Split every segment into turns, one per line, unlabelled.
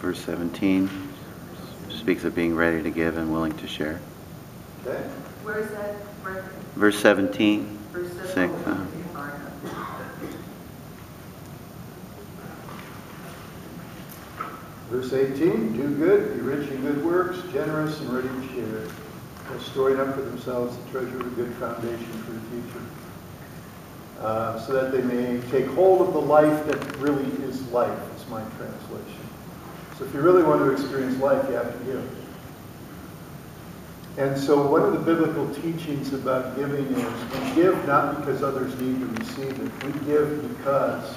verse 17 speaks of being ready to give and willing to share.
Okay.
Where is that?
Verse 17.
Verse 17.
6.
Verse 18, do good, be rich in good works, generous and ready to share. They're storing up for themselves the treasure of a good foundation for the future. So that they may take hold of the life that really is life, is my translation. So if you really want to experience life, you have to give. And so one of the biblical teachings about giving is we give not because others need to receive it. We give because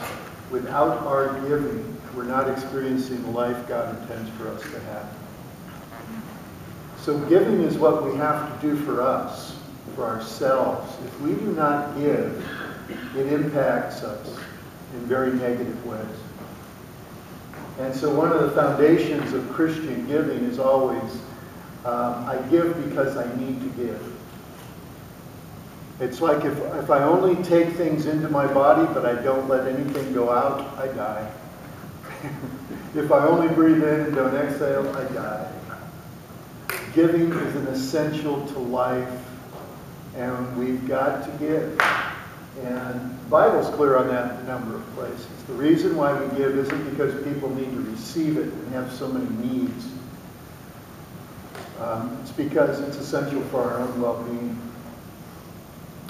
without our giving, we're not experiencing the life God intends for us to have. So giving is what we have to do for us, for ourselves. If we do not give, it impacts us in very negative ways. And so one of the foundations of Christian giving is always, I give because I need to give. It's like if I only take things into my body, but I don't let anything go out, I die. If I only breathe in and don't exhale, I die. Giving is an essential to life, and we've got to give. And the Bible's clear on that in a number of places. The reason why we give isn't because people need to receive it and have so many needs. It's because it's essential for our own well-being.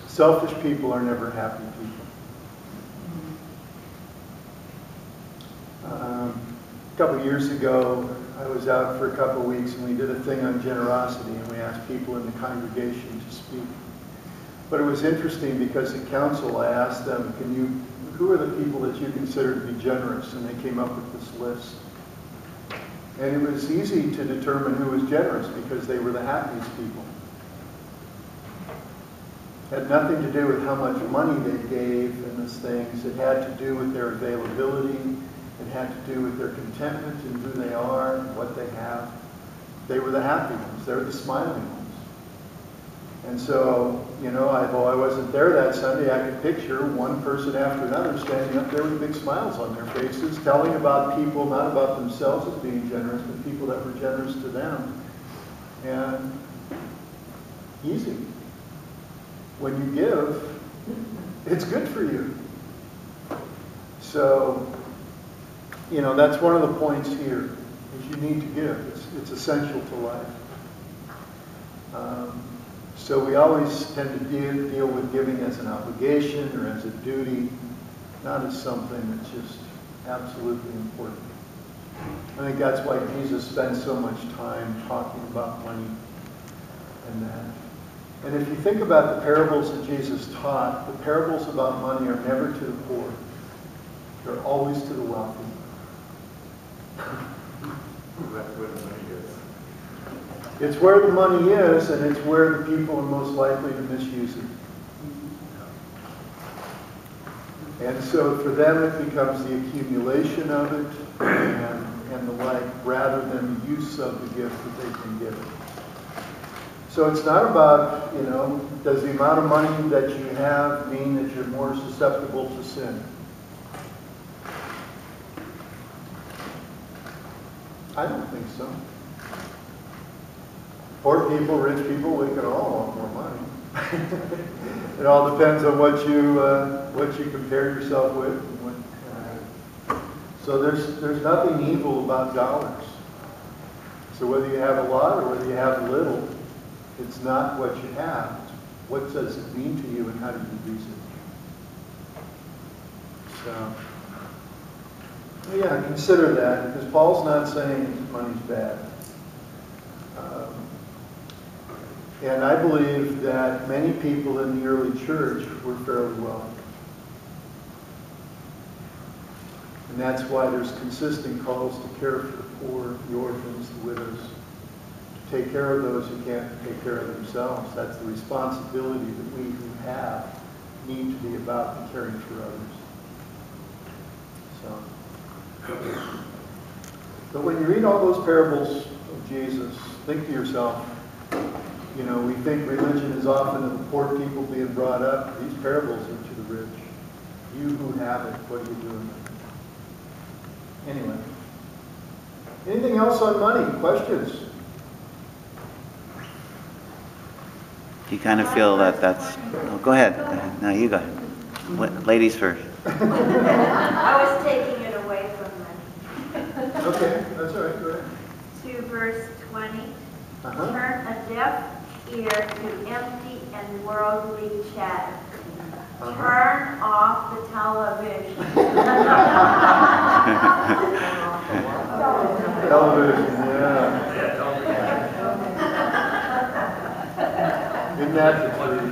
Selfish people are never happy people. A couple years ago, I was out for a couple weeks and we did a thing on generosity and we asked people in the congregation to speak. But it was interesting because at council I asked them, who are the people that you consider to be generous? And they came up with this list. And it was easy to determine who was generous because they were the happiest people. It had nothing to do with how much money they gave in these things. It had to do with their availability. It had to do with their contentment in who they are and what they have. They were the happy ones. They were the smiling ones. And so, although I wasn't there that Sunday, I could picture one person after another standing up there with big smiles on their faces, telling about people, not about themselves as being generous, but people that were generous to them. And easy. When you give, it's good for you. So, that's one of the points here, is you need to give. It's essential to life. So we always tend to deal with giving as an obligation or as a duty, not as something that's just absolutely important. I think that's why Jesus spends so much time talking about money and that. And if you think about the parables that Jesus taught, the parables about money are never to the poor. They're always to the wealthy.
That's where the money is.
It's where the money is, and it's where the people are most likely to misuse it. And so for them it becomes the accumulation of it and the like, rather than the use of the gift that they've been given. So it's not about, does the amount of money that you have mean that you're more susceptible to sin? I don't think so. Poor people, rich people, we can all want more money. It all depends on what you compare yourself with. So there's nothing evil about dollars. So whether you have a lot or whether you have little, it's not what you have. It's what does it mean to you and how do you use it? So, yeah, consider that, because Paul's not saying money's bad. And I believe that many people in the early church were fairly wealthy. And that's why there's consistent calls to care for the poor, the orphans, the widows, to take care of those who can't take care of themselves. That's the responsibility that we who have need to be about in caring for others. So, but when you read all those parables of Jesus, think to yourself, we think religion is often of the poor people being brought up. These parables are to the rich. You who have it, what are you doing with it? Anyway, Anything else on money? Questions?
Do you kind of feel that that's... Oh, go ahead. No, you go ahead. Ladies first.
I was taking it away from them.
Okay, that's all right. Go ahead.
To verse 20.
Uh-huh.
Turn a deaf ear to empty and worldly chatter. Turn off the television.
Television, yeah. Isn't that the truth?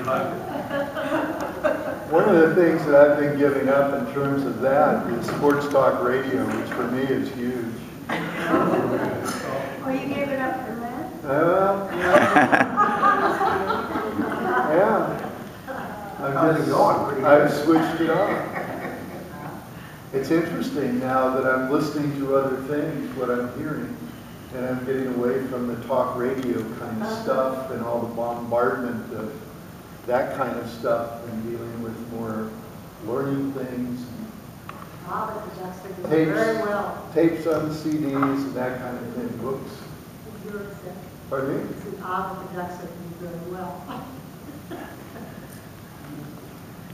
One of the things that I've been giving up in terms of that is sports talk radio, which for me is huge.
Well, you gave it up for that?
Well, yeah. I've switched it off. It's interesting now that I'm listening to other things, what I'm hearing, and I'm getting away from the talk radio kind of stuff and all the bombardment of that kind of stuff and dealing with more learning things, tapes on CDs and that kind of thing, books. Pardon me?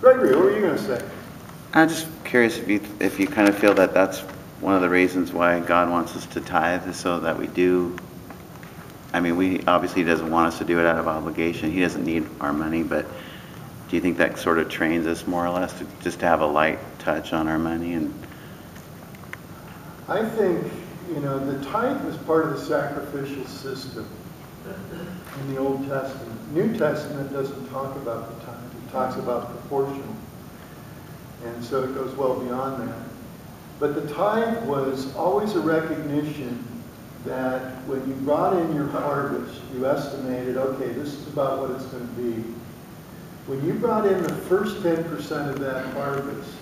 Gregory, what were you going to say?
I'm just curious if you kind of feel that that's one of the reasons why God wants us to tithe, is so that we do. I mean, we obviously He doesn't want us to do it out of obligation. He doesn't need our money, but do you think that sort of trains us more or less to just to have a light touch on our money? And
I think, the tithe was part of the sacrificial system in the Old Testament. New Testament doesn't talk about the tithe. It talks about proportional. And so it goes well beyond that. But the tithe was always a recognition that when you brought in your harvest, you estimated, okay, this is about what it's going to be. When you brought in the first 10% of that harvest,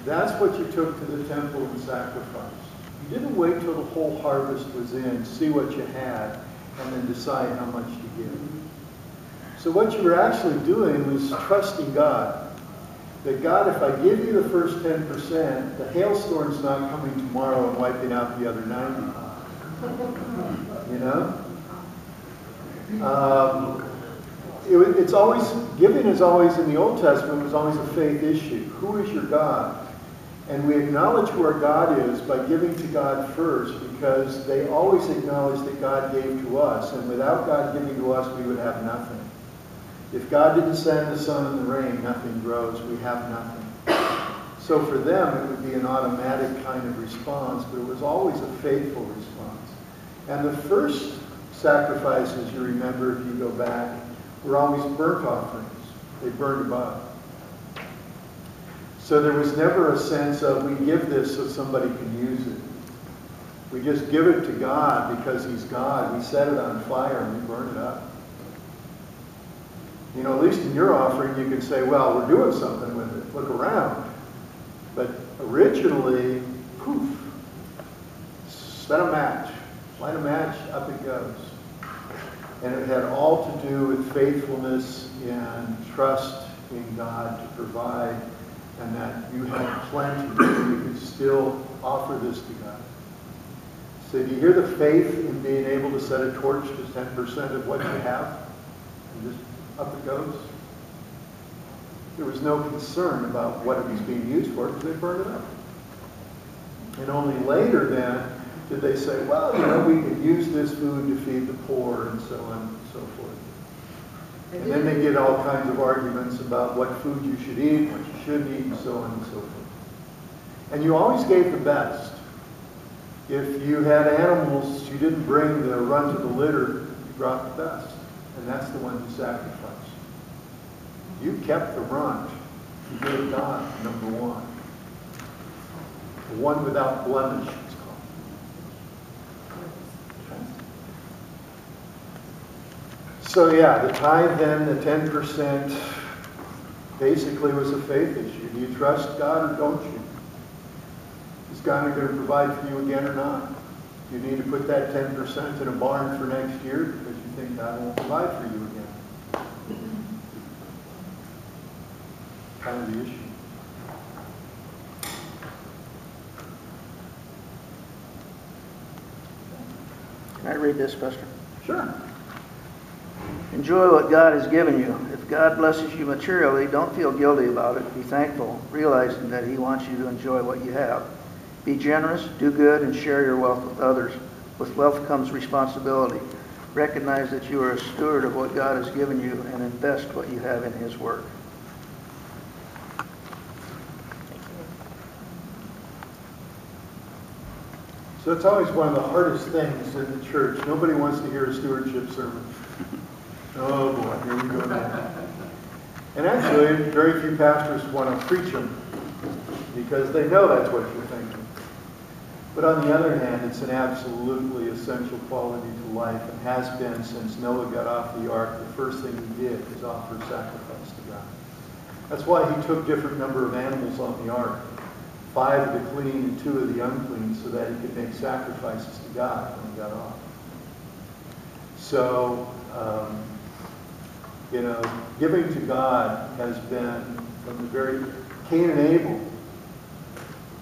that's what you took to the temple and sacrificed. You didn't wait till the whole harvest was in, see what you had, and then decide how much to give. So what you were actually doing was trusting God. That God, if I give you the first 10%, the hailstorm's not coming tomorrow and wiping out the other 90. It's always, giving is always, in the Old Testament, was always a faith issue. Who is your God? And we acknowledge who our God is by giving to God first, because they always acknowledge that God gave to us, and without God giving to us, we would have nothing. If God didn't send the sun and the rain, nothing grows. We have nothing. So for them, it would be an automatic kind of response, but it was always a faithful response. And the first sacrifices, you remember, if you go back, were always burnt offerings. They burned above. So there was never a sense of, we give this so somebody can use it. We just give it to God because He's God. We set it on fire and we burn it up. At least in your offering, you can say, well, we're doing something with it. Look around. But originally, poof, set a match. Light a match, up it goes. And it had all to do with faithfulness and trust in God to provide, and that you had plenty, and you could still offer this to God. So do you hear the faith in being able to set a torch to 10% of what you have? And just up it goes. There was no concern about what it was being used for because they burned it up. And only later then did they say, well, we could use this food to feed the poor and so on and so forth. And then they get all kinds of arguments about what food you should eat, what you shouldn't eat, and so on and so forth. And you always gave the best. If you had animals, you didn't bring the run to the litter, you brought the best. And that's the one you sacrificed. You kept the runt. You gave God number one. The one without blemish, it's called. Okay. So yeah, the tithe then, the 10%, basically was a faith issue. Do you trust God or don't you? Is God going to provide for you again or not? Do you need to put that 10% in a barn for next year because you think God won't provide for you again? Kind of the issue.
Can I read this, Pastor?
Sure.
Enjoy what God has given you. If God blesses you materially, don't feel guilty about it. Be thankful, realizing that He wants you to enjoy what you have. Be generous, do good, and share your wealth with others. With wealth comes responsibility. Recognize that you are a steward of what God has given you and invest what you have in His work.
So it's always one of the hardest things in the church. Nobody wants to hear a stewardship sermon. Oh boy, here we go now. And actually, very few pastors want to preach them because they know that's what you're thinking. But on the other hand, it's an absolutely essential quality to life and has been since Noah got off the ark. The first thing he did was offer sacrifice to God. That's why he took different number of animals on the ark. 5 of the clean and 2 of the unclean, so that he could make sacrifices to God when he got off. So, giving to God has been from the very Cain and Abel.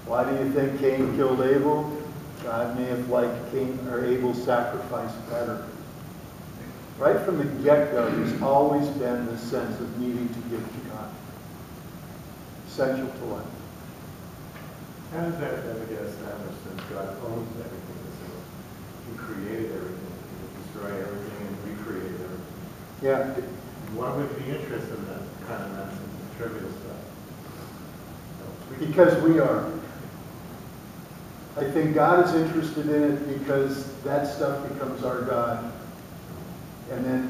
Why do you think Cain killed Abel? God may have liked Cain or Abel's sacrifice better. Right from the get-go, there's always been this sense of needing to give to God. Essential to life.
How does that ever get established since God owns everything? So He created everything. He could destroy everything and recreate everything.
Yeah.
Why would He be interested in that kind of nonsense and trivial stuff?
Because we are. I think God is interested in it because that stuff becomes our God. And then